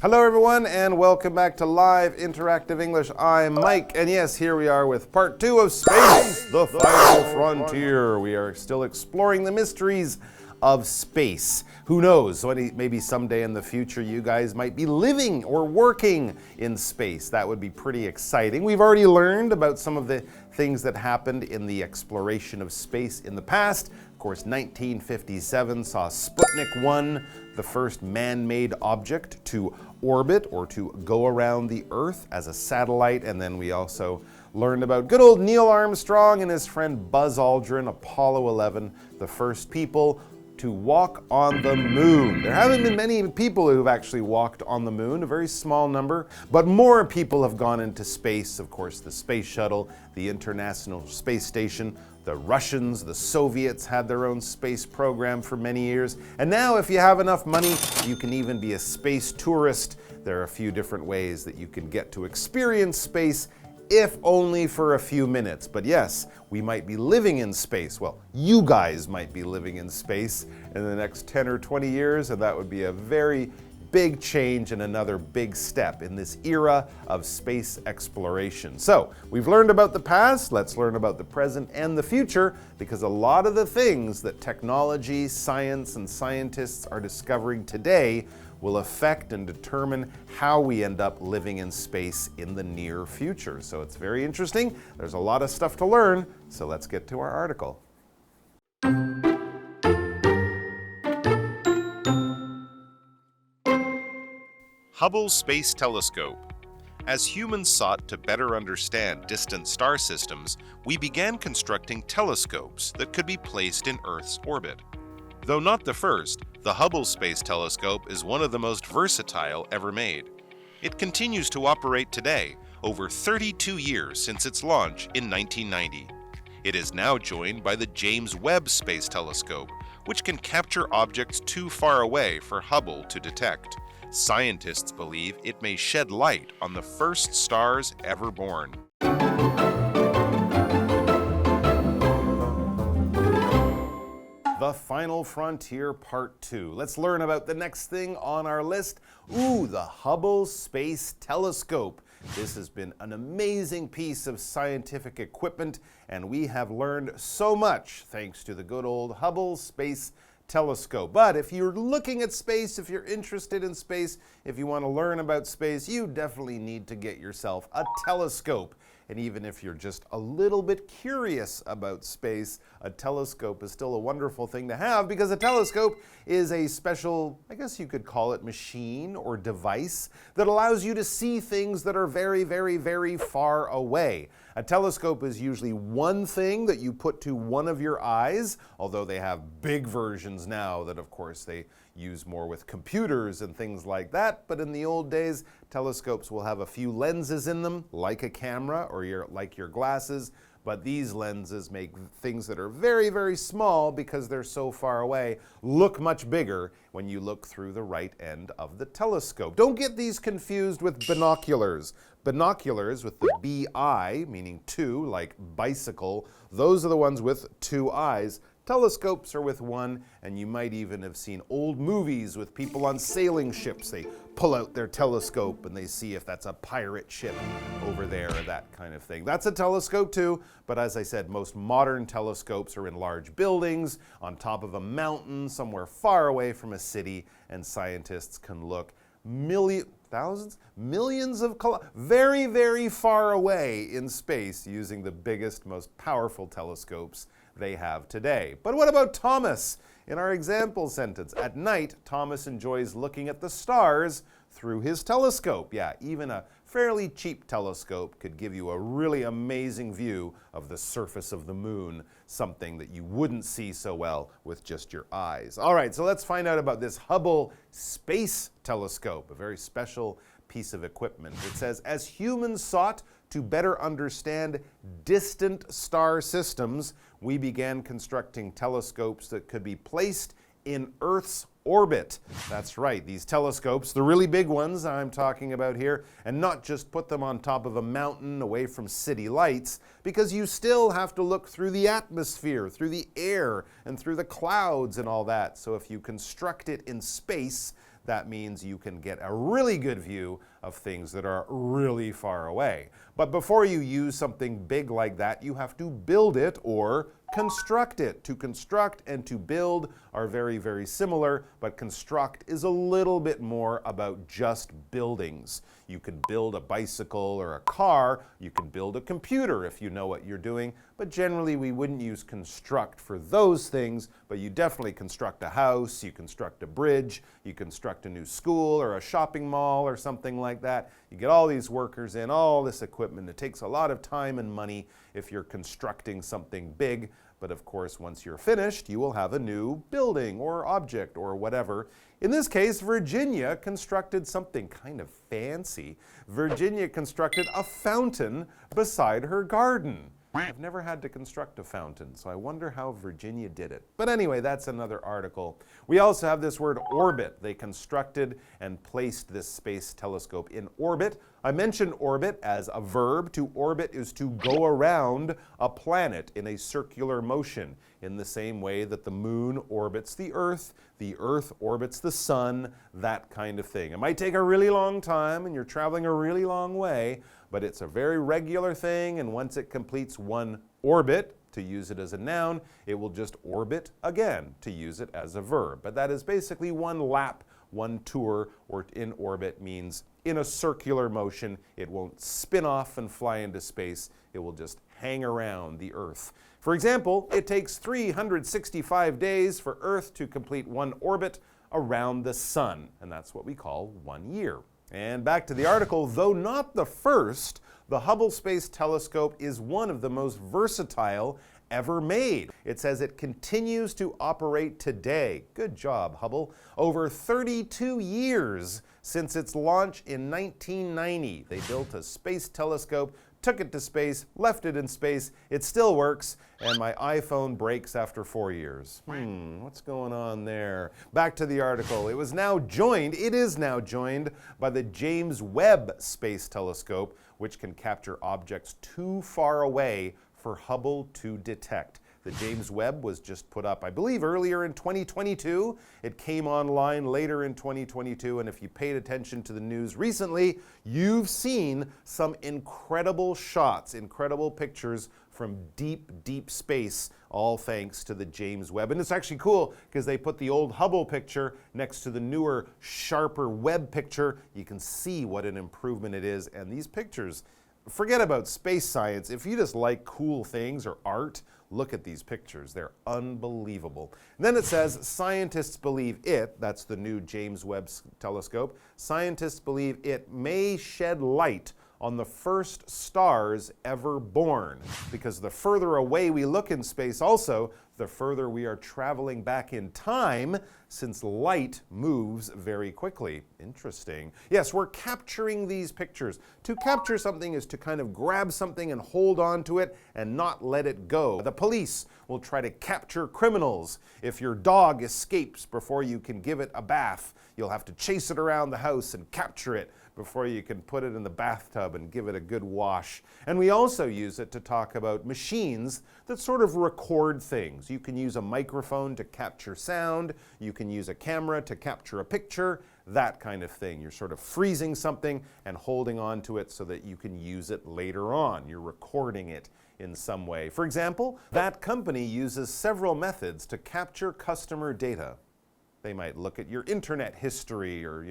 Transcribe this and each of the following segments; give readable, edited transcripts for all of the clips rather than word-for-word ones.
Hello everyone and welcome back to Live Interactive English. I'm Mike and yes, here we are with part 2 of Space, the Final Frontier. We are still exploring the mysteries of space. Who knows, maybe someday in the future you guys might be living or working in space. That would be pretty exciting. We've already learned about some of the things that happened in the exploration of space in the past. Of course, 1957 saw Sputnik 1, the first man-made object to orbit or to go around the Earth as a satellite. And then we also learned about good old Neil Armstrong and his friend Buzz Aldrin, Apollo 11, the first people to walk on the moon. There haven't been many people who've actually walked on the moon, a very small number, but more people have gone into space. Of course, the space shuttle, the International Space Station, the Russians, the Soviets had their own space program for many years. And now if you have enough money, you can even be a space tourist. There are a few different ways that you can get to experience space, if only for a few minutes. But yes, we might be living in space. Well, you guys might be living in space in the next 10 or 20 years, and that would be a very big change and another big step in this era of space exploration. So, we've learned about the past, let's learn about the present and the future, because a lot of the things that technology, science, and scientists are discovering today will affect and determine how we end up living in space in the near future. So it's very interesting. There's a lot of stuff to learn, so let's get to our article. Hubble Space Telescope. As humans sought to better understand distant star systems, we began constructing telescopes that could be placed in Earth's orbit. Though not the first, the Hubble Space Telescope is one of the most versatile ever made. It continues to operate today, over 32 years since its launch in 1990. It is now joined by the James Webb Space Telescope, which can capture objects too far away for Hubble to detect. Scientists believe it may shed light on the first stars ever born. The Final Frontier Part 2. Let's learn about the next thing on our list. The Hubble Space Telescope. This has been an amazing piece of scientific equipment, and we have learned so much thanks to the good old Hubble Space Telescope. But if you're looking at space, if you're interested in space, if you want to learn about space, you definitely need to get yourself a telescope. And even if you're just a little bit curious about space, a telescope is still a wonderful thing to have, because a telescope is a special, I guess you could call it, machine or device that allows you to see things that are very, very, very far away. A telescope is usually one thing that you put to one of your eyes, although they have big versions now that, of course, they use more with computers and things like that. But in the old days, telescopes will have a few lenses in them, like a camera or like your glasses. But these lenses make things that are very, very small, because they're so far away, look much bigger when you look through the right end of the telescope. Don't get these confused with binoculars. Binoculars with the B-I, meaning two, like bicycle, those are the ones with two eyes. Telescopes are with one, and you might even have seen old movies with people on sailing ships. They pull out their telescope and they see if that's a pirate ship over there, or that kind of thing. That's a telescope too, but as I said, most modern telescopes are in large buildings, on top of a mountain, somewhere far away from a city, and scientists can look millions of very, very far away in space using the biggest, most powerful telescopes they have today. But what about Thomas? In our example sentence, at night, Thomas enjoys looking at the stars through his telescope. Yeah, even a fairly cheap telescope could give you a really amazing view of the surface of the moon, something that you wouldn't see so well with just your eyes. All right, so let's find out about this Hubble Space Telescope, a very special piece of equipment. It says, as humans sought to better understand distant star systems, we began constructing telescopes that could be placed in Earth's orbit. That's right, these telescopes, the really big ones I'm talking about here, and not just put them on top of a mountain away from city lights, because you still have to look through the atmosphere, through the air, and through the clouds and all that. So if you construct it in space, that means you can get a really good view of things that are really far away. But before you use something big like that, you have to build it or construct it. To construct and to build are very, very similar, but construct is a little bit more about just buildings. You could build a bicycle or a car. You can build a computer if you know what you're doing, but generally we wouldn't use construct for those things, but you definitely construct a house, you construct a bridge, you construct a new school or a shopping mall or something like that. You get all these workers in, all this equipment. It takes a lot of time and money if you're constructing something big. But of course, once you're finished, you will have a new building or object or whatever. In this case, Virginia constructed something kind of fancy. Virginia constructed a fountain beside her garden. I've never had to construct a fountain, so I wonder how Virginia did it. But anyway, that's another article. We also have this word orbit. They constructed and placed this space telescope in orbit. I mentioned orbit as a verb. To orbit is to go around a planet in a circular motion, in the same way that the moon orbits the Earth orbits the sun, that kind of thing. It might take a really long time and you're traveling a really long way, but it's a very regular thing, and once it completes one orbit, to use it as a noun, it will just orbit again, to use it as a verb. But that is basically one lap, one tour, or in orbit means in a circular motion. It won't spin off and fly into space. It will just hang around the Earth. For example, it takes 365 days for Earth to complete one orbit around the sun, and that's what we call 1 year. And back to the article, though not the first, the Hubble Space Telescope is one of the most versatile ever made. It says it continues to operate today. Good job, Hubble. Over 32 years since its launch in 1990. They built a space telescope, took it to space, left it in space. It still works, and my iPhone breaks after 4 years. What's going on there? Back to the article. It is now joined by the James Webb Space Telescope, which can capture objects too far away for Hubble to detect. The James Webb was just put up, I believe, earlier in 2022. It came online later in 2022, and if you paid attention to the news recently, you've seen some incredible shots, incredible pictures from deep, deep space, all thanks to the James Webb. And it's actually cool because they put the old Hubble picture next to the newer, sharper Webb picture. You can see what an improvement it is, and these pictures, forget about space science. If you just like cool things or art, look at these pictures. They're unbelievable. And then it says, scientists believe it, that's the new James Webb telescope, scientists believe it may shed light on the first stars ever born. Because the further away we look in space also, the further we are traveling back in time, since light moves very quickly. Interesting. Yes, we're capturing these pictures. To capture something is to kind of grab something and hold on to it and not let it go. The police will try to capture criminals. If your dog escapes before you can give it a bath, you'll have to chase it around the house and capture it before you can put it in the bathtub and give it a good wash. And we also use it to talk about machines that sort of record things. You can use a microphone to capture sound. You can use a camera to capture a picture, that kind of thing. You're sort of freezing something and holding on to it so that you can use it later on. You're recording it in some way. For example, that company uses several methods to capture customer data. They might look at your internet history or,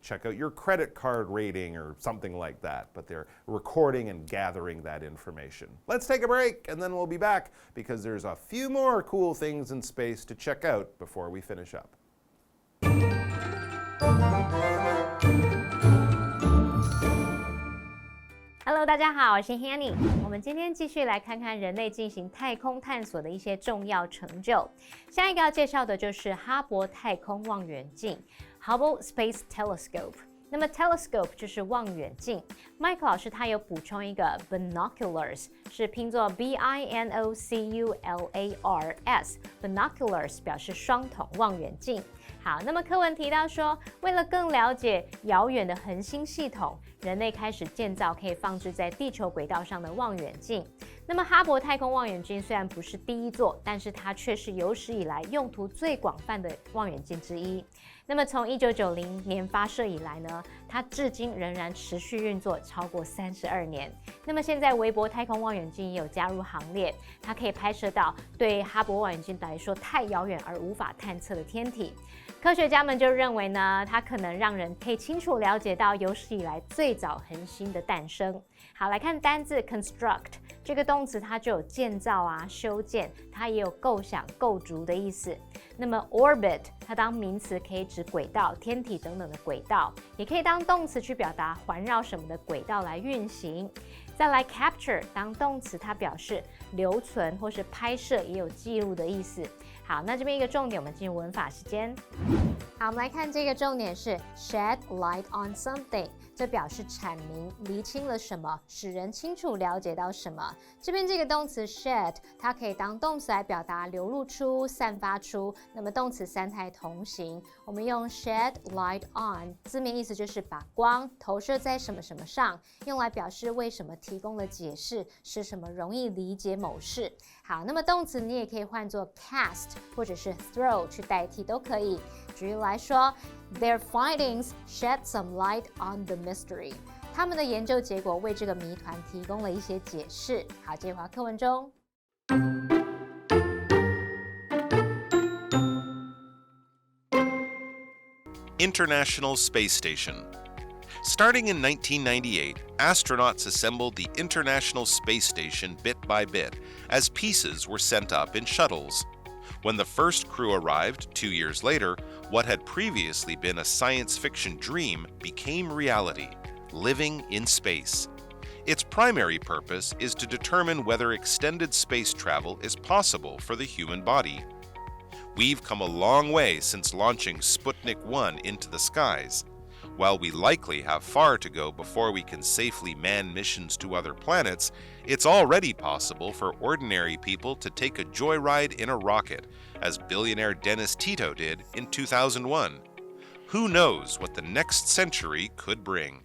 check out your credit card rating or something like that, but they're recording and gathering that information. Let's take a break and then we'll be back because there's a few more cool things in space to check out before we finish up. Hello， 大家好，我是 Hanny。我们今天继续来看看人类进行太空探索的一些重要成就。下一个要介绍的就是哈勃太空望远镜 （Hubble Space Telescope）。那么 telescope 就是望远镜。Mike 老师他有补充一个 binoculars， 是拼作 binoculars，binoculars 表示双筒望远镜。好，那么课文提到说，为了更了解遥远的恒星系统，人类开始建造可以放置在地球轨道上的望远镜。那么哈勃太空望远镜虽然不是第一座，但是它却是有史以来用途最广泛的望远镜之一。那么从1990年发射以来呢，它至今仍然持续运作超过32年。那么现在微波太空望远镜也有加入行列，它可以拍摄到对哈勃望远镜来说太遥远而无法探测的天体。科学家们就认为呢，它可能让人可以清楚了解到有史以来最早恒星的诞生。好，来看单字 construct 这个动词，它就有建造啊、修建，它也有构想、构筑的意思。那么 orbit 它当名词可以指轨道、天体等等的轨道，也可以当动词去表达环绕什么的轨道来运行。再来 capture 当动词，它表示留存或是拍摄，也有记录的意思。好，那这边一个重点，我们进入文法时间。好，我们来看这个重点是 shed light on something， 这表示阐明、厘清了什么，使人清楚了解到什么。这边这个动词 shed， 它可以当动词来表达流露出、散发出。那么动词三态同形，我们用 shed light on， 字面意思就是把光投射在什么什么上，用来表示为什么提供了解释，使什么容易理解某事。好，那么动词你也可以换作 cast 或者是 throw 去代替都可以。举例来说 ，Their findings shed some light on the mystery。他们的研究结果为这个谜团提供了一些解释。好，接回到课文中。International Space Station.Starting in 1998, astronauts assembled the International Space Station bit by bit as pieces were sent up in shuttles. When the first crew arrived 2 years later, what had previously been a science fiction dream became reality, living in space. Its primary purpose is to determine whether extended space travel is possible for the human body.We've come a long way since launching Sputnik 1 into the skies.While we likely have far to go before we can safely man missions to other planets, it's already possible for ordinary people to take a joyride in a rocket, as billionaire Dennis Tito did in 2001. Who knows what the next century could bring?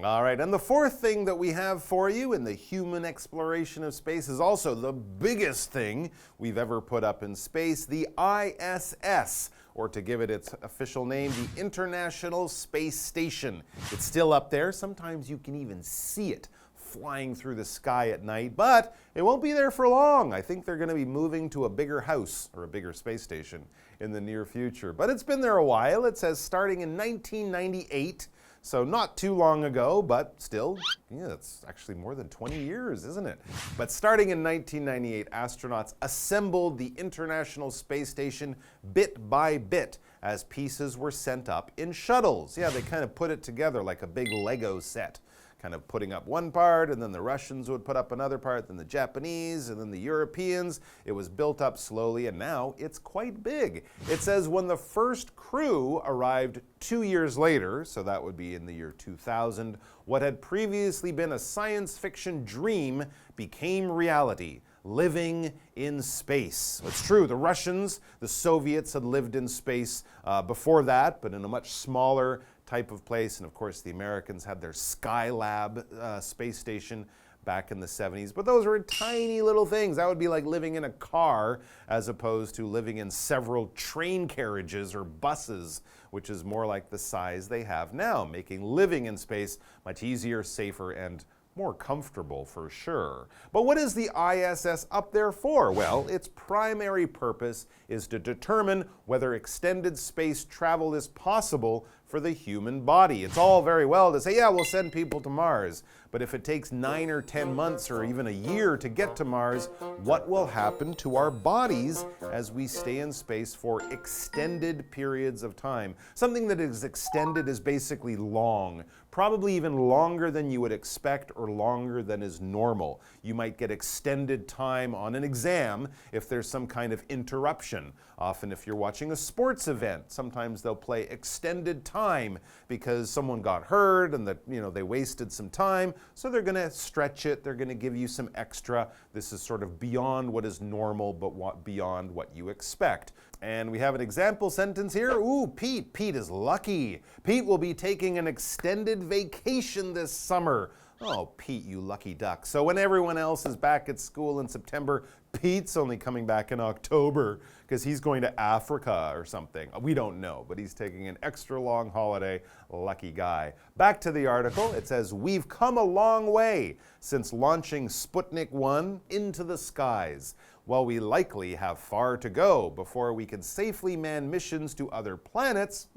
All right, and the fourth thing that we have for you in the human exploration of space is also the biggest thing we've ever put up in space, the ISS, or to give it its official name, the International Space Station. It's still up there. Sometimes you can even see it flying through the sky at night, but it won't be there for long. I think they're going to be moving to a bigger house or a bigger space station in the near future. But it's been there a while. It says starting in 1998. So not too long ago, but still, yeah, it's actually more than 20 years, isn't it? But starting in 1998, astronauts assembled the International Space Station bit by bit as pieces were sent up in shuttles. Yeah, they kind of put it together like a big Lego set. Kind of putting up one part, and then the Russians would put up another part, then the Japanese, and then the Europeans. It was built up slowly, and now it's quite big. It says when the first crew arrived 2 years later, so that would be in the year 2000, what had previously been a science fiction dream became reality. Living in space. It's true, the Russians, the Soviets had lived in space before that, but in a much smaller type of place. And of course, the Americans had their Skylab space station back in the 70s. But those were tiny little things. That would be like living in a car as opposed to living in several train carriages or buses, which is more like the size they have now, making living in space much easier, safer, and more comfortable for sure. But what is the ISS up there for? Well, its primary purpose is to determine whether extended space travel is possible for the human body. It's all very well to say, yeah, we'll send people to Mars. But if it takes 9 or 10 months or even a year to get to Mars, what will happen to our bodies as we stay in space for extended periods of time? Something that is extended is basically long, probably even longer than you would expect or longer than is normal. You might get extended time on an exam if there's some kind of interruption. Often if you're watching a sports event, sometimes they'll play extended time time because someone got hurt and they wasted some time. So they're going to stretch it. They're going to give you some extra. This is sort of beyond what is normal, but beyond what you expect. And we have an example sentence here. Ooh, Pete. Pete is lucky. Pete will be taking an extended vacation this summer. Oh, Pete, you lucky duck. So when everyone else is back at school in September, Pete's only coming back in October because he's going to Africa or something. We don't know, but he's taking an extra long holiday. Lucky guy. Back to the article. It says, we've come a long way since launching Sputnik 1 into the skies. While we likely have far to go before we can safely man missions to other planets,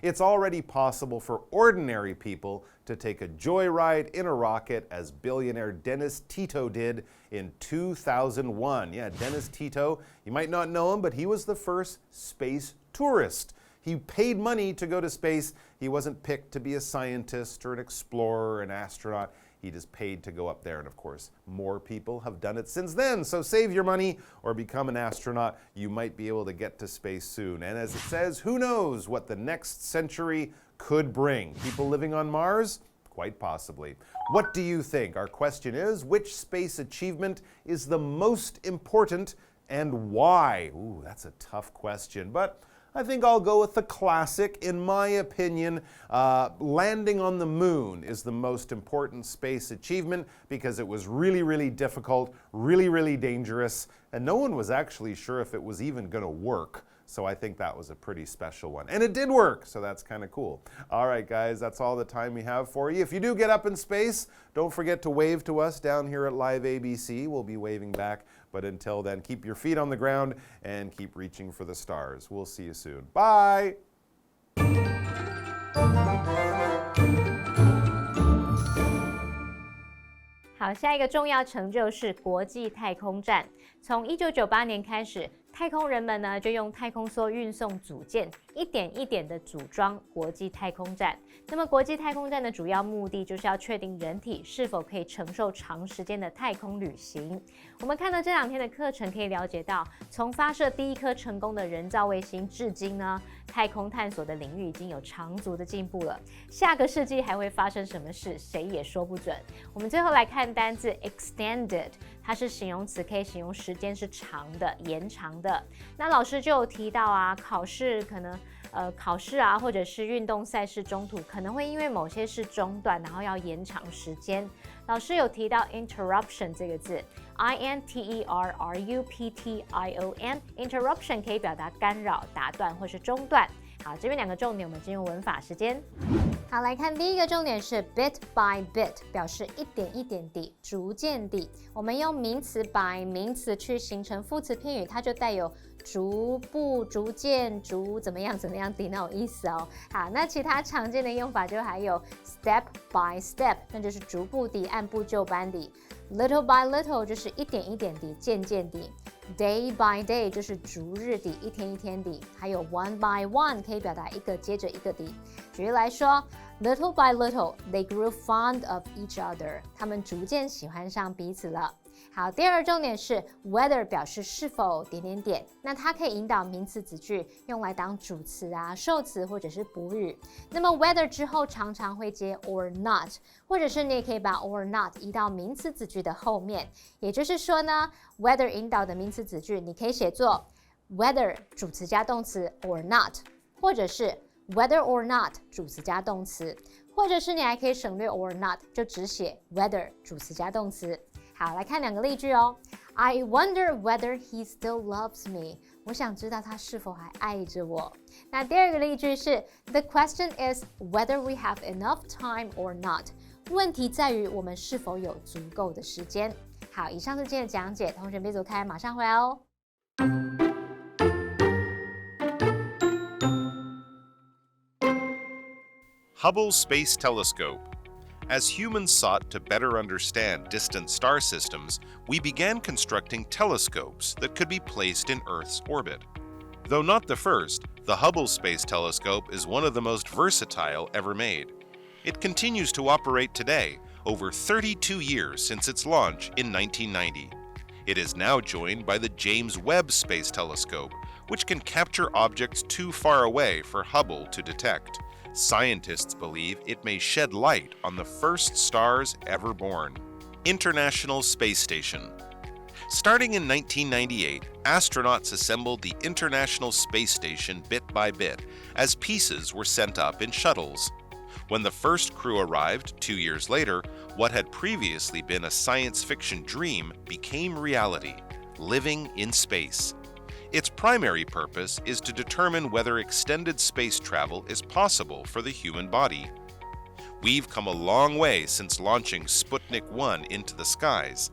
it's already possible for ordinary people to take a joyride in a rocket as billionaire Dennis Tito did in 2001. Yeah, Dennis Tito, you might not know him, but he was the first space tourist. He paid money to go to space. He wasn't picked to be a scientist or an explorer or an astronaut. He just paid to go up there, and of course, more people have done it since then. So save your money or become an astronaut. You might be able to get to space soon. And as it says, who knows what the next century could bring? People living on Mars? Quite possibly. What do you think? Our question is, which space achievement is the most important and why? Ooh, that's a tough question, but I think I'll go with the classic. In my opinion, landing on the moon is the most important space achievement because it was really, really difficult, really, really dangerous, and no one was actually sure if it was even going to work. So I think that was a pretty special one. And it did work, so that's kind of cool. All right, guys, that's all the time we have for you. If you do get up in space, don't forget to wave to us down here at LIVEABC. We'll be waving back. But until then, keep your feet on the ground and keep reaching for the stars. We'll see you soon. Bye! 好，下一个重要成就是国际太空站。从1998年开始，太空人们呢就用太空梭运送组件，一点一点的组装国际太空站。那么国际太空站的主要目的就是要确定人体是否可以承受长时间的太空旅行。我们看到这2天的课程，可以了解到，从发射第一颗成功的人造卫星至今呢，太空探索的领域已经有长足的进步了。下个世纪还会发生什么事，谁也说不准。我们最后来看单字 extended， 它是形容词，可以形容时间是长的、延长的。那老师就有提到啊，考试啊，或者是运动赛事中途可能会因为某些事中断，然后要延长时间。老师有提到 interruption 这个字 ，interruption 可以表达干扰、打断或是中断。好，这边2个重点，我们进入文法时间。好，来看第一个重点是 bit by bit， 表示一点一点地、逐渐地。我们用名词 by 名词去形成副词片语，它就带有逐步、逐渐、怎么样的那种意思哦。好，那其他常见的用法就还有 step by step， 那就是逐步地、按部就班地。little by little 就是一点一点地、渐渐地。Day by day 就是逐日地，一天一天地，还有 one by one 可以表达一个接着一个地。举例来说 ，little by little they grew fond of each other， 他们逐渐喜欢上彼此了。好，第2重点是 whether 表示是否那它可以引导名词子句，用来当主词啊、受词或者是补语。那么 whether 之后常常会接 or not， 或者是你也可以把 or not 移到名词子句的后面。也就是说呢 ，whether 引导的名词子句，你可以写作 whether 主词加动词 or not， 或者是 whether or not 主词加动词，或者是你还可以省略 or not， 就只写 whether 主词加动词。好，来看2个例句哦。I wonder whether he still loves me。我想知道他是否还爱着我。那第2个例句是 The question is whether we have enough time or not。问题在于我们是否有足够的时间。好，以上是今天的讲解，同学别走开，马上回来哦。Hubble Space Telescope.As humans sought to better understand distant star systems, we began constructing telescopes that could be placed in Earth's orbit. Though not the first, the Hubble Space Telescope is one of the most versatile ever made. It continues to operate today, over 32 years since its launch in 1990. It is now joined by the James Webb Space Telescope, which can capture objects too far away for Hubble to detect. Scientists believe it may shed light on the first stars ever born. International Space Station. Starting in 1998, astronauts assembled the International Space Station bit by bit as pieces were sent up in shuttles. When the first crew arrived 2 years later, what had previously been a science fiction dream became reality, living in space. Its primary purpose is to determine whether extended space travel is possible for the human body. We've come a long way since launching Sputnik 1 into the skies.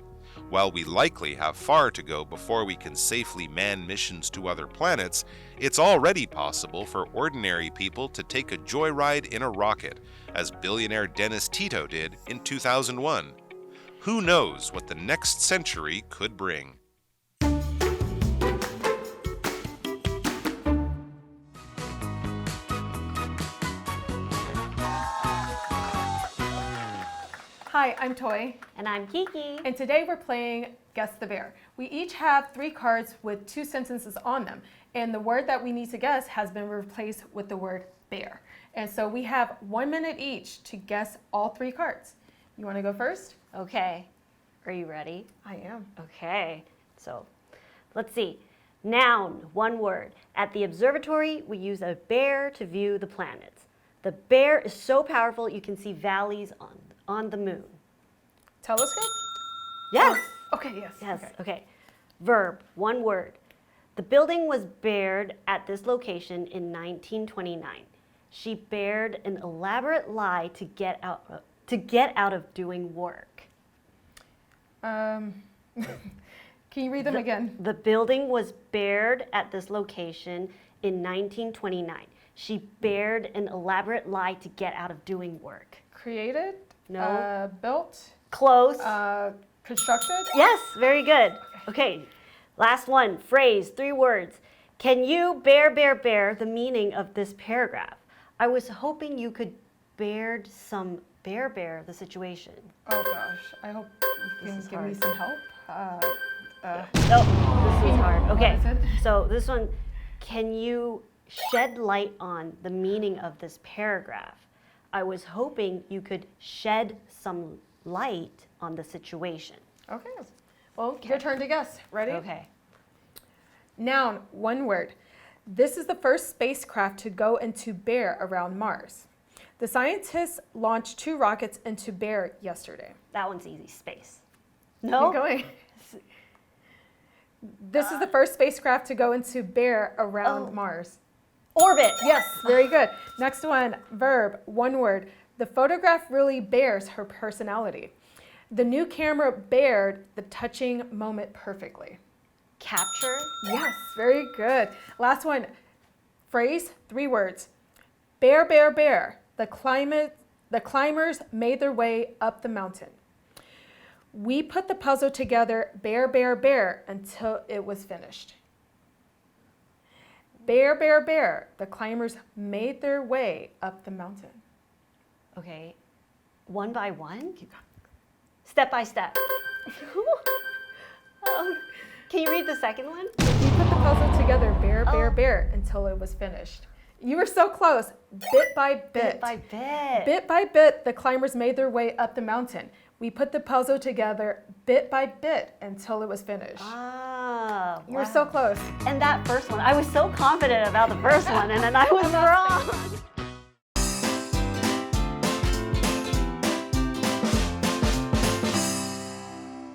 While we likely have far to go before we can safely man missions to other planets, it's already possible for ordinary people to take a joyride in a rocket, as billionaire Dennis Tito did in 2001. Who knows what the next century could bring? Hi, I'm Toi. And I'm Kiki. And today we're playing Guess the Bear. We each have 3 cards with 2 sentences on them. And the word that we need to guess has been replaced with the word bear. And so we have 1 minute each to guess all 3 cards. You want to go first? Okay. Are you ready? I am. Okay. So let's see. Noun, 1 word. At the observatory, we use a bear to view the planets. The bear is so powerful you can see valleys on the moon. Telescope? Yes. Oh, okay, yes. Yes. Okay. Verb, 1 word. The building was bared at this location in 1929. She bared an elaborate lie to get out of doing work. Can you read them again? The building was bared at this location in 1929. She bared an elaborate lie to get out of doing work. Created? No. Built? Close. Constructed? Yes, very good. Okay, last one. Phrase, 3 words. Can you bear the meaning of this paragraph? I was hoping you could bear the situation. Oh gosh, I hope you can give me some help. Oh, this is hard. Okay, What is it? so this one, can you shed light on the meaning of this paragraph? I was hoping you could shed some light on the situation. Okay. Well, your turn to guess. Ready? Okay. Noun, 1 word. This is the first spacecraft to go into Bear around Mars. The scientists launched 2 rockets into Bear yesterday. That one's easy. Space. Keep No? going. This is the first spacecraft to go into Bear around Mars. Orbit. Yes, very good. Next one, verb, 1 word. The photograph really bears her personality. The new camera bared the touching moment perfectly. Capture. Yes, very good. Last one, phrase, 3 words. Bear, bear, bear. The climbers made their way up the mountain. We put the puzzle together, bear, bear, bear, until it was finished. Bear, bear, bear. The climbers made their way up the mountain. Okay. 1 by 1? Step by step. Can you read the second one? We put the puzzle together, bear, bear, bear, until it was finished. You were so close. Bit by bit. Bit by bit. Bit by bit, the climbers made their way up the mountain. We put the puzzle together bit by bit until it was finished. Ah, You were so close. And that first one, I was so confident about the first one, and then I was wrong.